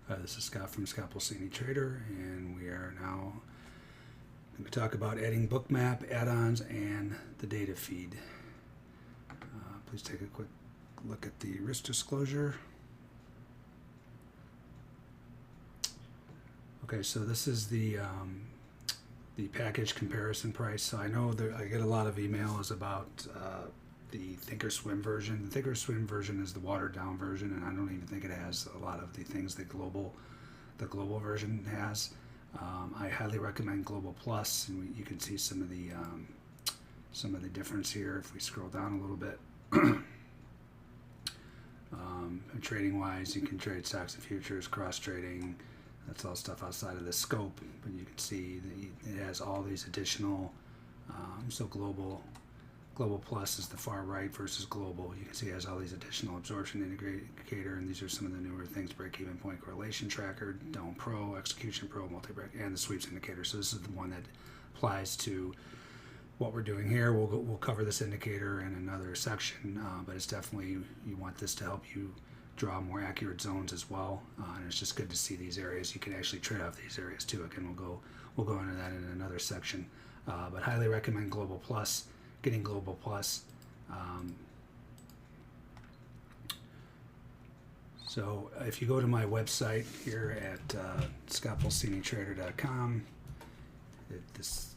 This is Scott from Scott Pulsini Trader, and we are now going to talk about adding Bookmap, Addons, and the Datafeed. Please take a quick look at the risk disclosure. Okay, so this is the package comparison price. So I know that I get a lot of emails about the Thinkorswim version. The Thinkorswim version is the watered down version, and I don't even think it has a lot of the things that the global version has. I highly recommend Global Plus, and you can see some of the difference here if we scroll down a little bit. Trading wise, you can trade stocks and futures, cross trading. That's all stuff outside of the scope, but you can see that it has all these additional. So Global Plus is the far right versus Global. You can see it has all these additional absorption indicator, and these are some of the newer things: break-even point correlation tracker, Dome Pro, execution pro, multi-break, and the sweeps indicator. So this is the one that applies to what we're doing here. We'll cover this indicator in another section, but it's definitely, you want this to help you draw more accurate zones as well, and it's just good to see these areas. You can actually trade off these areas too. Again, we'll go into that in another section, but highly recommend Global Plus. Getting Global Plus. So if you go to my website here at scottpulsinitrader.com, this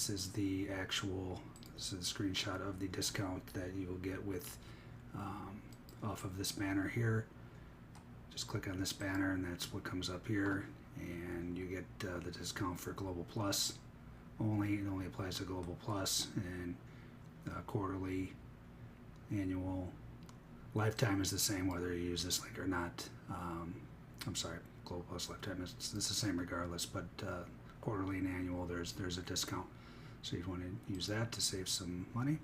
is the screenshot of the discount that you will get with off of this banner here. Just click on this banner, and that's what comes up here, and you get the discount for Global Plus. It only applies to Global Plus, and quarterly, annual, lifetime is the same whether you use this link or not. I'm sorry, Global Plus lifetime it's the same regardless, but quarterly and annual there's a discount, so you want to use that to save some money.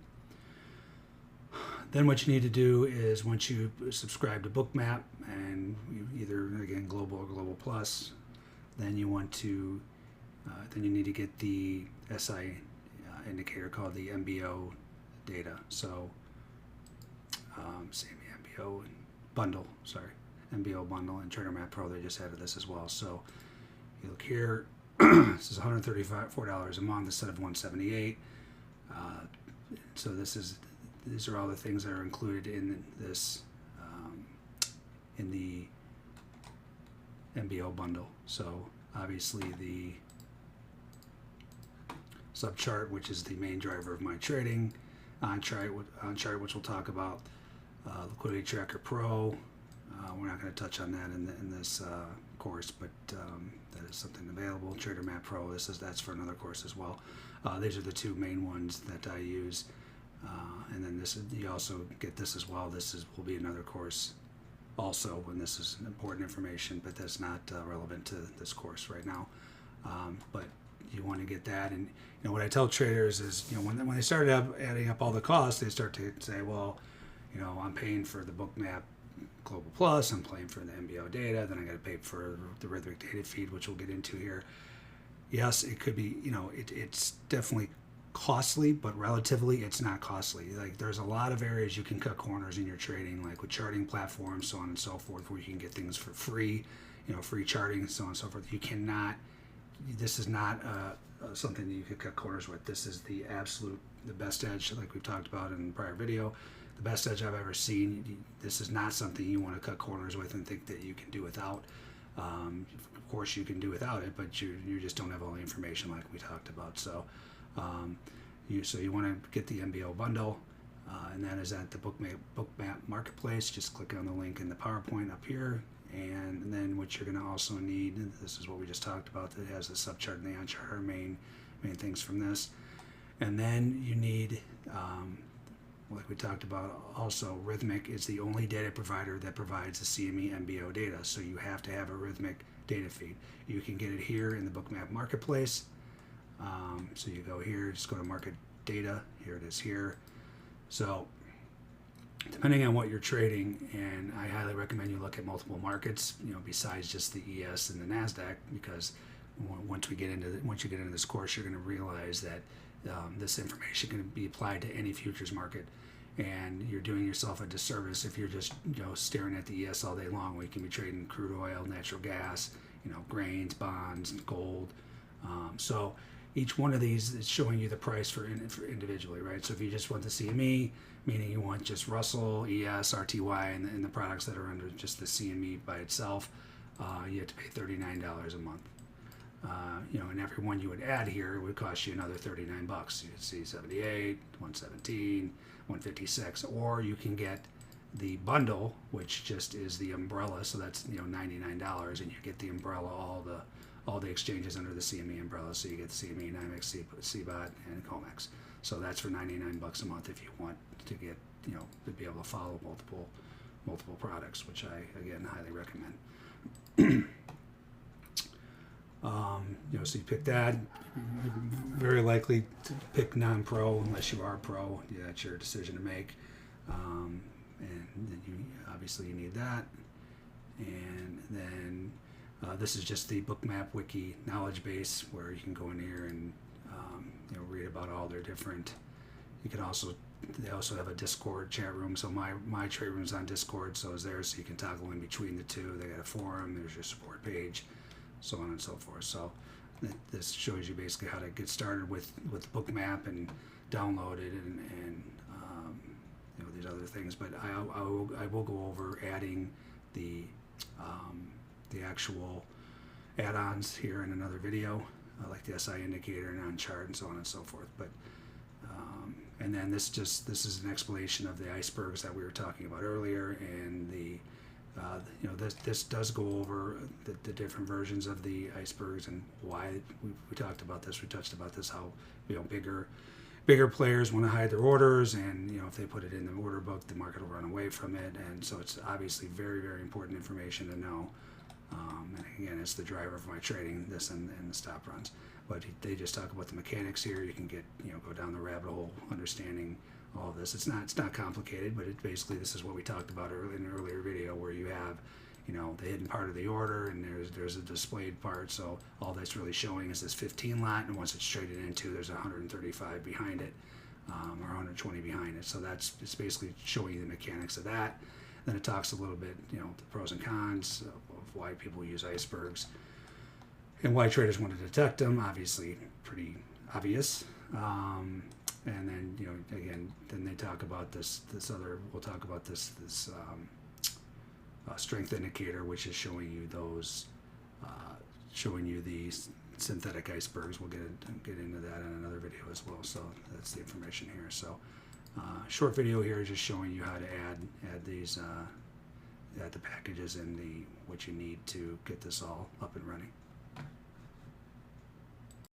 Then what you need to do is, once you subscribe to Bookmap, and either again Global or Global Plus, then you want to then you need to get the SI indicator called the MBO data. So same MBO bundle, MBO bundle, and TraderMap Pro, they just added this as well. So you look here, this is $134 a month instead of $178. So these are all the things that are included in this in the MBO bundle. So obviously the subchart, which is the main driver of my trading, on chart, which we'll talk about, Liquidity Tracker Pro. We're not going to touch on that in this course, but that is something available. TraderMap Pro, that's for another course as well. These are the two main ones that I use, and then you also get this as well. Will be another course also, and this is important information, but that's not relevant to this course right now. But you want to get that, and what I tell traders is, when they started adding up all the costs, they start to say, well, I'm paying for the Bookmap Global Plus, I'm paying for the MBO data, then I got to pay for the Rhythmic Data Feed, which we'll get into here. Yes, it could be, it's definitely costly, but relatively it's not costly. Like, there's a lot of areas you can cut corners in your trading, like with charting platforms, so on and so forth, where you can get things for free, free charting, so on and so forth. This is not something that you could cut corners with. This is the best edge, like we've talked about in the prior video, the best edge I've ever seen. This is not something you want to cut corners with and think that you can do without. Of course you can do without it, but you just don't have all the information like we talked about. So you want to get the MBO bundle, and that is at the Bookmap Marketplace. Just click on the link in the PowerPoint up here. And then what you're going to also need, and this is what we just talked about, that has the subchart and the on-chart are main things from this. And then you need, like we talked about also, Rhythmic is the only data provider that provides the CME MBO data. So you have to have a Rhythmic data feed. You can get it here in the Bookmap Marketplace. So you go here, just go to Market Data. Here it is here. So depending on what you're trading, and I highly recommend you look at multiple markets, besides just the ES and the NASDAQ, because once you get into this course, you're going to realize that this information can be applied to any futures market and you're doing yourself a disservice if you're just staring at the ES all day long. We can be trading crude oil, natural gas, grains, bonds, gold. So each one of these is showing you the price for individually, right? So if you just want the CME, meaning you want just Russell, ES, RTY, and the products that are under just the CME by itself, you have to pay $39 a month. And every one you would add here would cost you another $39. You'd see 78, 117, 156, or you can get the bundle, which just is the umbrella. So that's $99, and you get the umbrella, all the exchanges under the CME umbrella. So you get the CME, NYMEX, CBOT, and COMEX. So that's for $99 a month if you want to get to be able to follow multiple products, which I again highly recommend. So you pick that. Very likely to pick non-pro unless you are pro. Yeah, that's your decision to make. And then obviously you need that. And then this is just the Bookmap Wiki knowledge base where you can go in here and read about all their different. They also have a Discord chat room. So my trade room's on Discord, so is theirs. So you can toggle in between the two. They got a forum. There's your support page, so on and so forth. So this shows you basically how to get started with Bookmap and download it and these other things. But I will go over adding the actual add-ons here in another video, like the SI indicator and on chart and so on and so forth. But and then this is an explanation of the icebergs that we were talking about earlier, and this does go over the different versions of the icebergs and why we talked about this. We touched about this, how bigger players want to hide their orders, and if they put it in the order book, the market will run away from it. And so it's obviously very, very important information to know. And again, it's the driver of my trading, this and the stop runs. But they just talk about the mechanics here. You can get go down the rabbit hole understanding all of this. It's not complicated, but basically this is what we talked about in an earlier video, where you have the hidden part of the order, and there's a displayed part. So all that's really showing is this 15 lot, and once it's traded into, there's 135 behind it, or 120 behind it. So it's basically showing you the mechanics of that. Then it talks a little bit, the pros and cons of why people use icebergs and why traders want to detect them. Obviously, pretty obvious. And then again, then they talk about we'll talk about this strength indicator, which is showing you the synthetic icebergs. We'll get into that in another video as well. So that's the information here. So short video here, just showing you how to add these add the packages and what you need to get this all up and running.